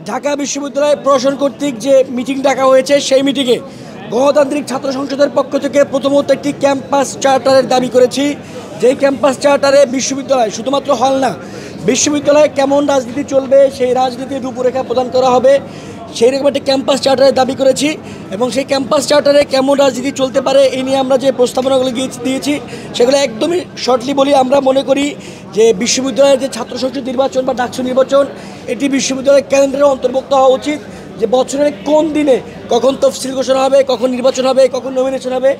ঢাকা বিশ্ববিদ্যালয় প্রশাসন কর্তৃক যে মিটিং ডাকা হয়েছে সেই মিটিংয়ে গণতান্ত্রিক ছাত্র সংসদের পক্ষ থেকে প্রথমত একটি ক্যাম্পাস চার্টারের দাবি করেছি। যেই ক্যাম্পাস চার্টারে বিশ্ববিদ্যালয় শুধুমাত্র হল না, বিশ্ববিদ্যালয়ে কেমন রাজনীতি চলবে সেই রাজনীতির রূপরেখা প্রদান করা হবে সেই রকম একটা ক্যাম্পাস চার্টারের দাবি করেছি। এবং সেই ক্যাম্পাস চার্টারে কেমন রাজনীতি চলতে পারে এই নিয়ে আমরা যে প্রস্তাবনাগুলো দিয়েছি সেগুলো একদমই শর্টলি বলি। আমরা মনে করি যে বিশ্ববিদ্যালয়ের যে ছাত্র সংসদ নির্বাচন বা ডাকসু নির্বাচন এটি বিশ্ববিদ্যালয়ের ক্যালেন্ডারে অন্তর্ভুক্ত হওয়া উচিত। যে বছরের কোন দিনে কখন তফসিল ঘোষণা হবে, কখন নির্বাচন হবে, কখন নমিনেশন হবে,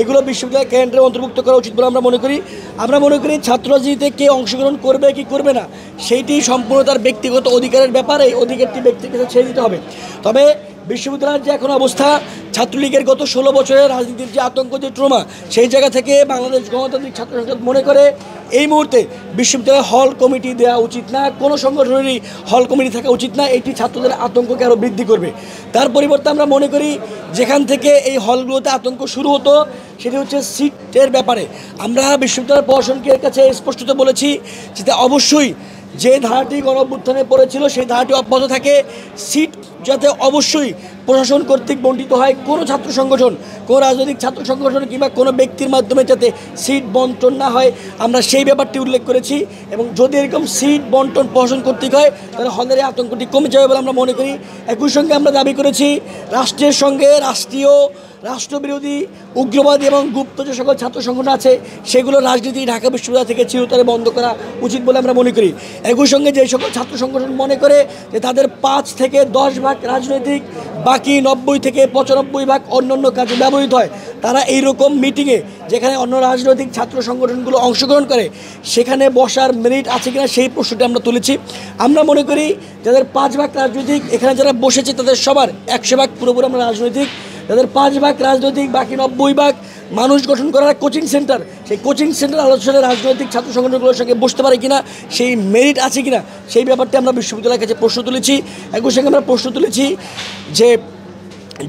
এগুলো বিশ্ববিদ্যালয়ের ক্যালেন্ডারে অন্তর্ভুক্ত করা উচিত বলে আমরা মনে করি। আমরা মনে করি ছাত্র রাজনীতিতে কে অংশগ্রহণ করবে কি করবে না সেইটি সম্পূর্ণ তার ব্যক্তিগত অধিকারের ব্যাপারে, অধিকারটি ব্যক্তির কাছে ছেড়ে দিতে হবে। তবে বিশ্ববিদ্যালয়ের যে এখন অবস্থা, ছাত্রলীগের গত 16 বছরের রাজনীতির যে আতঙ্ক, যে ট্রমা, সেই জায়গা থেকে বাংলাদেশ গণতান্ত্রিক ছাত্র সংসদ মনে করে এই মুহূর্তে বিশ্ববিদ্যালয়ে হল কমিটি দেওয়া উচিত না, কোনো সংগঠনেরই হল কমিটি থাকা উচিত না। এটি ছাত্রদের আতঙ্ককে আরও বৃদ্ধি করবে। তার পরিবর্তে আমরা মনে করি যেখান থেকে এই হলগুলোতে আতঙ্ক শুরু হতো সেটি হচ্ছে সিটের ব্যাপারে। আমরা বিশ্ববিদ্যালয় প্রশাসনকে কাছে স্পষ্টত বলেছি যে অবশ্যই যে ধারাটি গণঅভ্যুত্থানে পড়েছিল সেই ধারাটি অব্যাহত থাকে। সিট যাতে অবশ্যই প্রশাসন কর্তৃক বণ্টিত হয়, কোনো ছাত্র সংগঠন, কোনো রাজনৈতিক ছাত্র সংগঠন কিংবা কোনো ব্যক্তির মাধ্যমে যাতে সিট বন্টন না হয় আমরা সেই ব্যাপারটি উল্লেখ করেছি। এবং যদি এরকম সিট বন্টন প্রশাসন কর্তৃক হয় তাহলে হলের আতঙ্কটি কমে যাবে বলে আমরা মনে করি। একই সঙ্গে আমরা দাবি করেছি রাষ্ট্রের সঙ্গে রাষ্ট্রবিরোধী, উগ্রবাদী এবং গুপ্ত যে সকল ছাত্র সংগঠন আছে সেগুলো রাজনীতি ঢাকা বিশ্ববিদ্যালয় থেকে চিরতরে বন্ধ করা উচিত বলে আমরা মনে করি। একই সঙ্গে যে সকল ছাত্র সংগঠন মনে করে যে তাদের 5 থেকে 10 ভাগ রাজনৈতিক, বাকি 90 থেকে 95 ভাগ অন্যান্য কাজে ব্যবহৃত হয়, তারা এইরকম মিটিংয়ে যেখানে অন্য রাজনৈতিক ছাত্র সংগঠনগুলো অংশগ্রহণ করে সেখানে বসার মেরিট আছে কিনা সেই প্রশ্নটি আমরা তুলেছি। আমরা মনে করি যাদের 5 ভাগ রাজনৈতিক, এখানে যারা বসেছে তাদের সবার 100 ভাগ পুরোপুরি আমরা রাজনৈতিক, যাদের 5 ভাগ রাজনৈতিক, বাকি 90 ভাগ মানুষ গঠন করার কোচিং সেন্টার, সেই কোচিং সেন্টার আলোচনায় রাজনৈতিক ছাত্র সংগঠনগুলোর সঙ্গে বসতে পারে কিনা, সেই মেরিট আছে কিনা সেই ব্যাপারটি আমরা বিশ্ববিদ্যালয়ের কাছে প্রশ্ন তুলেছি। একই সঙ্গে আমরা প্রশ্ন তুলেছি যে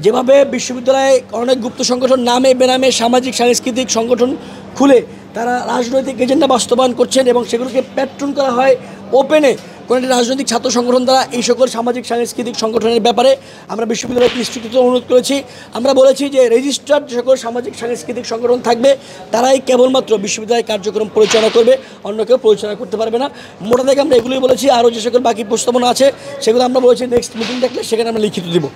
যেভাবে বিশ্ববিদ্যালয়ে অনেক গুপ্ত সংগঠন নামে বেনামে সামাজিক সাংস্কৃতিক সংগঠন খুলে তারা রাজনৈতিক এজেন্ডা বাস্তবায়ন করছেন এবং সেগুলোকে প্যাট্রন করা হয় ওপেনে কোনো একটি রাজনৈতিক ছাত্র সংগঠন দ্বারা, এই সকল সামাজিক সাংস্কৃতিক সংগঠনের ব্যাপারে আমরা বিশ্ববিদ্যালয়ের দৃষ্টিতে অনুরোধ করেছি। আমরা বলেছি যে রেজিস্টার্ড যে সকল সামাজিক সাংস্কৃতিক সংগঠন থাকবে তারাই কেবলমাত্র বিশ্ববিদ্যালয়ের কার্যক্রম পরিচালনা করবে, অন্য কেউ পরিচালনা করতে পারবে না। মোটা থেকে আমরা এগুলোই বলেছি। আরও যে সকল বাকি প্রস্তাবনা আছে সেগুলো আমরা বলেছি নেক্সট মিটিং থাকলে সেখানে আমরা লিখিত দেব।